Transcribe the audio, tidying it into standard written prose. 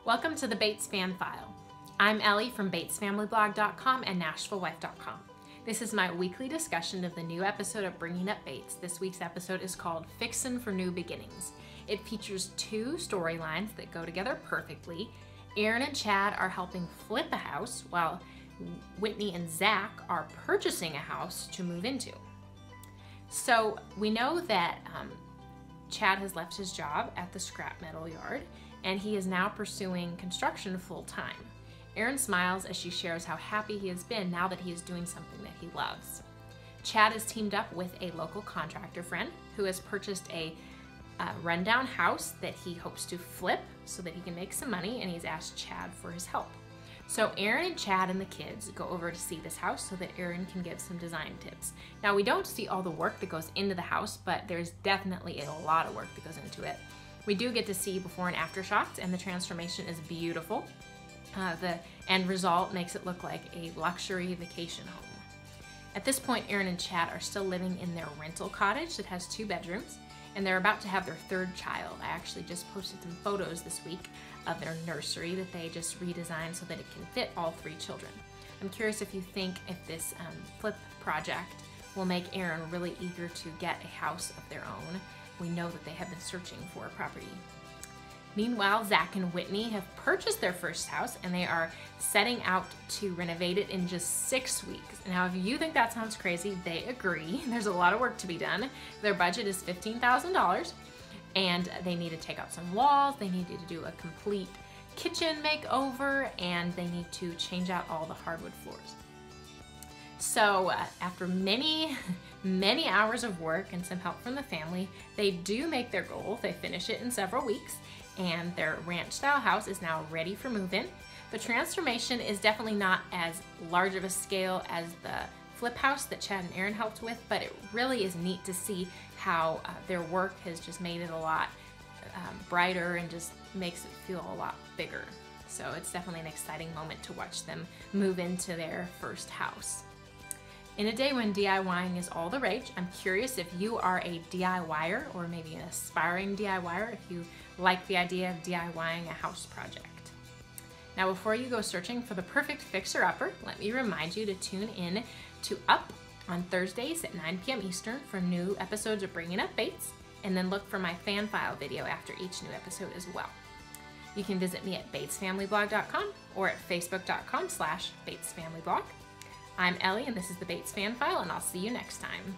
Welcome to the Bates Fan File. I'm Ellie from BatesFamilyBlog.com and NashvilleWife.com. This is my weekly discussion of the new episode of Bringing Up Bates. This week's episode is called Fixin' for New Beginnings. It features two storylines that go together perfectly. Aaron and Chad are helping flip a house while Whitney and Zach are purchasing a house to move into. So we know that Chad has left his job at the scrap metal yard and he is now pursuing construction full-time. Aaron smiles as she shares how happy he has been now that he is doing something that he loves. Chad has teamed up with a local contractor friend who has purchased a rundown house that he hopes to flip so that he can make some money, and he's asked Chad for his help. So Aaron and Chad and the kids go over to see this house so that Aaron can give some design tips. Now we don't see all the work that goes into the house, but there's definitely a lot of work that goes into it. We do get to see before and after shots, and the transformation is beautiful. The end result makes it look like a luxury vacation home. At this point, Aaron and Chad are still living in their rental cottage that has 2 bedrooms, and they're about to have their 3rd child. I actually just posted some photos this week of their nursery that they just redesigned so that it can fit all 3 children. I'm curious if you think if this flip project will make Aaron really eager to get a house of their own. We know that they have been searching for a property. Meanwhile, Zach and Whitney have purchased their first house and they are setting out to renovate it in just 6 weeks. Now, if you think that sounds crazy, they agree. There's a lot of work to be done. Their budget is $15,000 and they need to take out some walls, they need to do a complete kitchen makeover, and they need to change out all the hardwood floors. So after many hours of work and some help from the family, they do make their goal. They finish it in several weeks, and their ranch-style house is now ready for move-in. The transformation is definitely not as large of a scale as the flip house that Chad and Aaron helped with, but it really is neat to see how their work has just made it a lot brighter and just makes it feel a lot bigger. So it's definitely an exciting moment to watch them move into their first house. In a day when DIYing is all the rage, I'm curious if you are a DIYer or maybe an aspiring DIYer, if you like the idea of DIYing a house project. Now, before you go searching for the perfect fixer-upper, let me remind you to tune in to Up on Thursdays at 9 p.m. Eastern for new episodes of Bringing Up Bates, and then look for my fan file video after each new episode as well. You can visit me at BatesFamilyBlog.com or at Facebook.com/BatesFamilyBlog. I'm Ellie, and this is the Bates Fan File, and I'll see you next time.